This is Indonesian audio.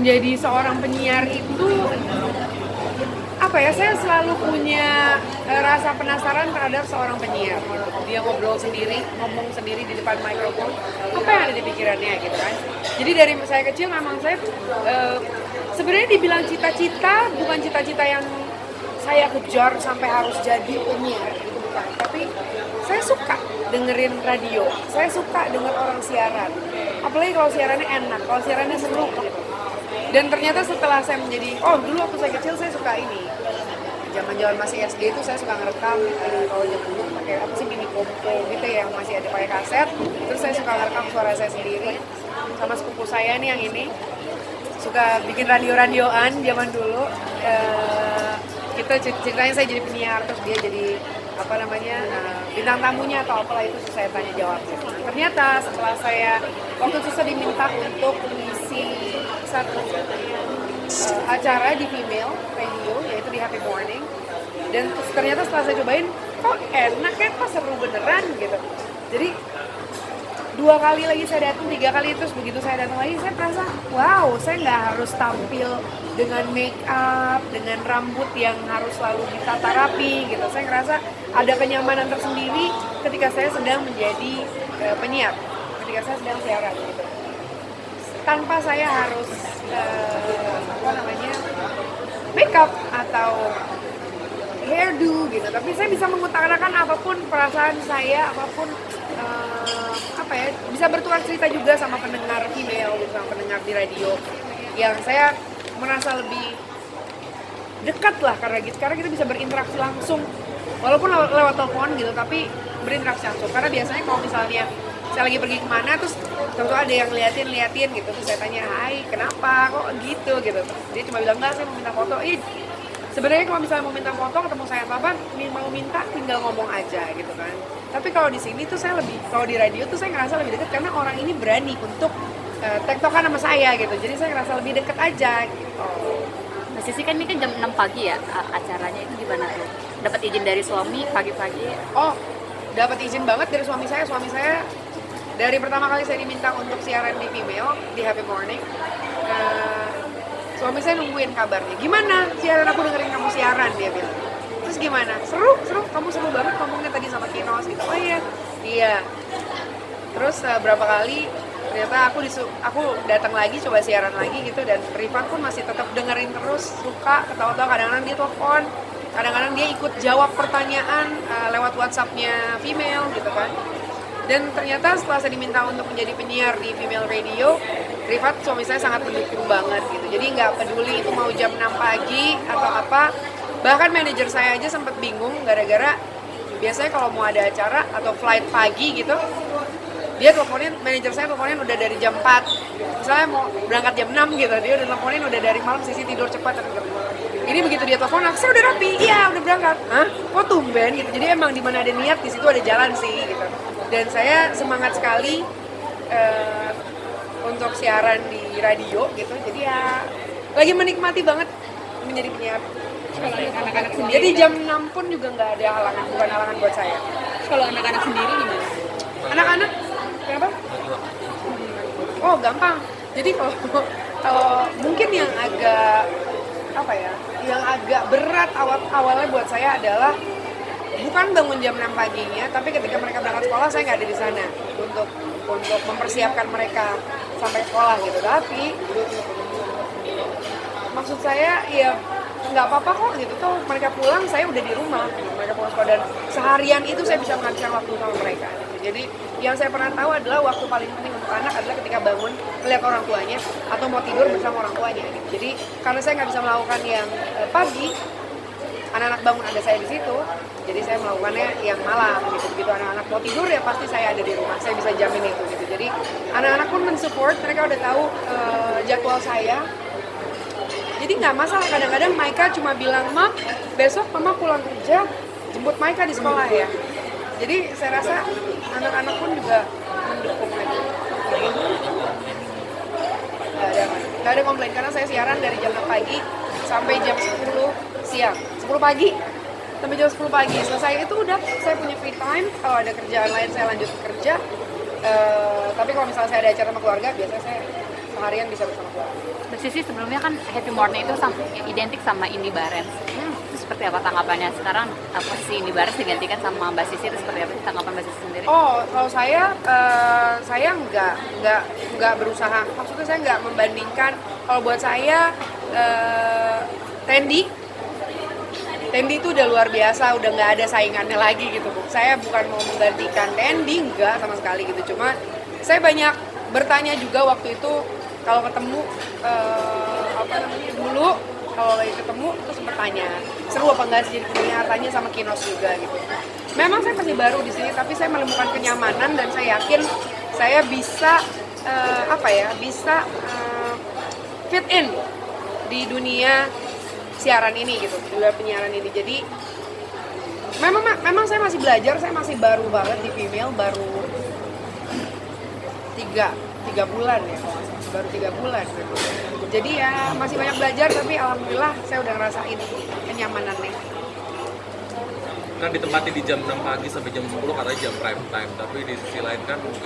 menjadi seorang penyiar itu apa ya, saya selalu punya rasa penasaran terhadap seorang penyiar. Dia ngobrol sendiri, ngomong sendiri di depan mikrofon, apa yang ada di pikirannya gitu kan. Jadi dari saya kecil memang saya sebenarnya dibilang cita-cita, bukan cita-cita yang saya kejar sampai harus jadi penyiar gitu, bukan. Tapi saya suka dengerin radio, saya suka denger orang siaran. Apalagi kalau siarannya enak, kalau siarannya seru gitu. Dan ternyata setelah saya menjadi, dulu waktu saya kecil saya suka ini. Zaman-zaman masih SD itu saya suka ngerekam, kalau zaman dulu pakai apa sih, mini kompo gitu ya, yang masih ada pakai kaset. Terus saya suka ngerekam suara saya sendiri. Sama sepupu saya nih yang ini, suka bikin radio-radioan zaman dulu. Kita ceritanya saya jadi penyiar, terus dia jadi apa namanya, bintang tamunya atau apalah itu saya tanya jawab. Ternyata setelah saya waktu itu saya diminta untuk mengisi satu acara di female radio, yaitu di Happy Morning, dan ternyata setelah saya cobain, kok enak ya, kok seru beneran gitu. Jadi 2 kali lagi saya datang, 3 kali, terus begitu saya datang lagi saya merasa wow, saya nggak harus tampil dengan make up, dengan rambut yang harus selalu ditata rapi gitu. Saya ngerasa ada kenyamanan tersendiri ketika saya sedang menjadi penyiar, ketika saya sedang siaran gitu, tanpa saya harus make up atau hairdo gitu. Tapi saya bisa mengutarakan apapun perasaan saya, apapun bisa bertukar cerita juga sama pendengar female gitu, sama pendengar di radio, yang saya merasa lebih dekat lah karena kita bisa berinteraksi langsung, walaupun lewat telepon gitu, tapi berinteraksi langsung. Karena biasanya kalau misalnya saya lagi pergi kemana, terus tentu ada yang liatin gitu, terus saya tanya, hai kenapa kok gitu, dia cuma bilang enggak, saya mau minta foto. Sebenarnya kalau misalnya mau minta foto, ketemu saya apa, mau minta tinggal ngomong aja gitu kan. Tapi kalau di sini tuh saya lebih, kalau di radio tuh saya ngerasa lebih dekat karena orang ini berani untuk tektokan sama saya gitu. Jadi saya ngerasa lebih dekat aja gitu. Nah, Sisi kan ini kan jam 6 pagi ya acaranya, itu gimana tuh? Dapat izin dari suami pagi-pagi? Oh, dapat izin banget dari suami saya. Suami saya dari pertama kali saya diminta untuk siaran di female di Happy Morning, suami saya nungguin kabarnya. Gimana siaran, aku dengerin kamu siaran, dia bilang. Terus gimana? Seru, kamu seru banget ngomongnya tadi sama Kinos gitu. Oh iya. Terus berapa kali ternyata aku datang lagi coba siaran lagi gitu, dan Rifan pun masih tetap dengerin terus, suka ketawa-tawa. Kadang-kadang dia telepon, kadang-kadang dia ikut jawab pertanyaan lewat WhatsApp-nya female gitu kan. Dan ternyata setelah saya diminta untuk menjadi penyiar di female radio, Rifat suami saya sangat mendukung banget gitu. Jadi nggak peduli itu mau jam 6 pagi atau apa. Bahkan manajer saya aja sempat bingung gara-gara biasanya kalau mau ada acara atau flight pagi gitu, dia manajer saya teleponin udah dari jam 4. Misalnya mau berangkat jam 6 gitu, dia udah teleponin udah dari malam, Sisi tidur cepat. Ini begitu dia telepon, saya udah rapi, iya udah berangkat. Hah? Kok tumben gitu. Jadi emang di mana ada niat, di situ ada jalan sih gitu. Dan saya semangat sekali untuk siaran di radio gitu. Jadi ya lagi menikmati banget menjadi penyiar. Kalau anak-anak sendiri, Jadi jam 6 pun juga nggak ada halangan, bukan halangan buat saya. kalau anak-anak sendiri gimana? Anak-anak, kenapa? Oh gampang. Jadi kalau mungkin yang agak yang agak berat awalnya buat saya adalah bukan bangun jam 6 paginya, tapi ketika mereka berangkat sekolah saya nggak ada di sana untuk mempersiapkan mereka sampai sekolah gitu. Tapi maksud saya ya nggak apa-apa kok gitu, tuh mereka pulang saya udah di rumah gitu. Mereka pulang sekolah dan seharian itu saya bisa menghabiskan waktu sama mereka gitu. Jadi yang saya pernah tahu adalah waktu paling penting untuk anak adalah ketika bangun melihat orang tuanya atau mau tidur bersama orang tuanya gitu. Jadi karena saya nggak bisa melakukan yang pagi, anak-anak bangun ada saya di situ, jadi saya melakukannya yang malam gitu. Begitu anak-anak mau tidur ya pasti saya ada di rumah, saya bisa jamin itu gitu. Jadi anak-anak pun mensupport, mereka udah tahu jadwal saya. Jadi nggak masalah, kadang-kadang Maika cuma bilang, "Mam, besok mama pulang kerja, jemput Maika di sekolah ya." Jadi saya rasa anak-anak pun juga mendukung lagi. Nggak ada komplain, karena saya siaran dari jam 6 pagi sampai jam 10 siang. 10 pagi sampai jam 10 pagi. Selesai itu udah saya punya free time, kalau ada kerjaan lain saya lanjut kerja. Tapi kalau misalnya saya ada acara sama keluarga, biasanya saya sama seharian bisa bersama keluarga. Mbak Sisi sebelumnya kan Happy Morning itu identik sama Indy Barens. Itu seperti apa tanggapannya sekarang? Posisi Indy Barens digantikan sama Mbak Sisi itu seperti apa sih tanggapan Mbak Sisi sendiri? Oh, kalau saya nggak berusaha. Maksudnya saya nggak membandingkan. Kalau buat saya Tendi itu udah luar biasa, udah nggak ada saingannya lagi gitu. Saya bukan mau menggantikan Tendi, nggak sama sekali gitu. Cuma saya banyak bertanya juga waktu itu kalau ketemu dulu kalau lagi ketemu terus bertanya seru apa enggak sih jadi penyiar, tanya sama Kinos juga gitu. Memang saya masih baru di sini tapi saya menemukan kenyamanan dan saya yakin saya bisa fit in di dunia siaran ini gitu, dunia penyiaran ini. Jadi memang saya masih belajar, saya masih baru banget di female, baru 3 bulan ya, baru 3 bulan gitu. Jadi ya masih banyak belajar tapi alhamdulillah saya udah ngerasain kenyamanannya. Kan ditempati di jam 6 pagi sampai jam 10 katanya jam prime time, tapi di sisi lain kan mungkin